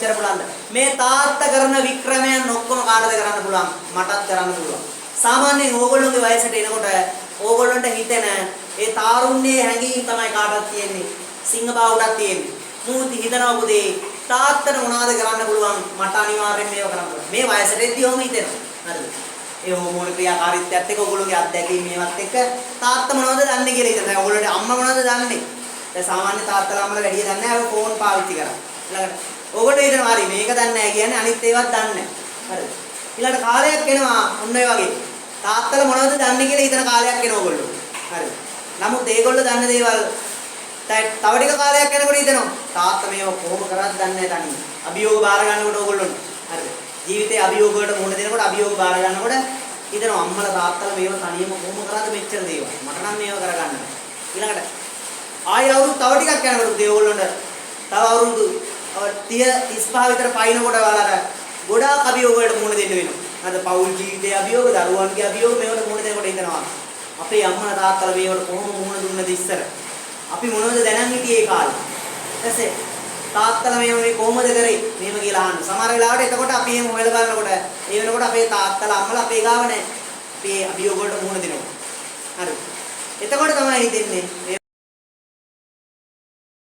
කොච්චර පුළුවන්ද? මේ තාත්තා කරන වික්‍රමයන් ඔක්කොම කාටද කරන්න පුළුවන්? මටත් කරන්න පුළුවන්. සාමාන්‍යයෙන් ඕගොල්ලෝගේ වයසට එනකොට ඕගොල්ලන්ට හිතෙන ඒ තාරුණ්‍යයේ හැඟීම් තමයි කාටවත් තියෙන්නේ. සිංහ බාහුවටත් තියෙන්නේ. මූති හිතනවා පුතේ තාත්තට මොනවද කරන්න පුළුවන්? මට අනිවාර්යෙන් මේව කරන්න පුළුවන්. මේ වයසට එද්දී ඔහොම හිතෙනවා. හරිද? ඒ හෝමෝන ක්‍රියාකාරීත්වයත් එක්ක ඔයගොල්ලෝගේ අත්දැකීම් මේවත් එක්ක තාත්තා මොනවද දන්නේ කියලා හිතනවා. ඔයගොල්ලෝට අම්මා මොනවද දන්නේ? දැන් සාමාන්‍ය තාත්තලා අම්මලා වැඩිය දන්නේ නැහැ. ඔය ෆෝන් පාවිච්චි කරා. ඊළඟට ඔයගොල්ලෝ හිතනවා හරි මේක දන්නේ නැහැ කියන්නේ අනිත් ඒවත් දන්නේ නැහැ. හරිද? ඊළඟට කාලයක් එනවා ඔන්න ඔය වගේ. තාත්තලා මොනවද දන්නේ කියලා හිතන කාලයක් එනවා ඔයගොල්ලෝ. හරිද? නමුත් ඒගොල්ලෝ දන්න දේවල් තව ටික කාලයක් යනකොට හිතනවා තාත්තා මේව කොහොම කරත් දන්නේ නැහැ තනියම. අභියෝග බාර ගන්නකොට ඕගොල්ලෝ හරිද? ජීවිතේ අභියෝග වලට මුහුණ දෙනකොට අභියෝග බාර ගන්නකොට හිතනවා අම්මලා තාත්තලා මේව තනියම කොහොම කරාද මෙච්චර දේවල්. මට නම් මේව කරගන්න බෑ. ඊළඟට ආයෙ අවුරුදු තව ටිකක් යනකොට ඒගොල්ලන්ට තව අවුරුදු 30 35 විතර පයින්නකොට ඔයාලට ගොඩාක් අභියෝග වලට මුහුණ දෙන්න වෙනවා. අද පෞල් ජීවිතයේ අභියෝග, දරුවන්ගේ අභියෝග මේවට මුහුණ දෙනකොට හිතනවා අපේ අම්මලා තාත්තලා මේවට කොහොම මුහුණ දුන්නද ඉස්සර? අපි මොනවද දැනන් හිටියේ ඒ කාලේ? ඊටසේ තාත්තලා මේ කොහොමද කරේ? මෙහෙම කියලා අහන්න. සමහර වෙලාවට එතකොට අපි එහෙම හොයලා බලනකොට ඒ වෙනකොට අපේ තාත්තලා අම්මලා අපේ ගාව නැහැ. අපේ අභියෝග වලට මුහුණ දෙනවා. හරි. එතකොට තමයි හිතෙන්නේ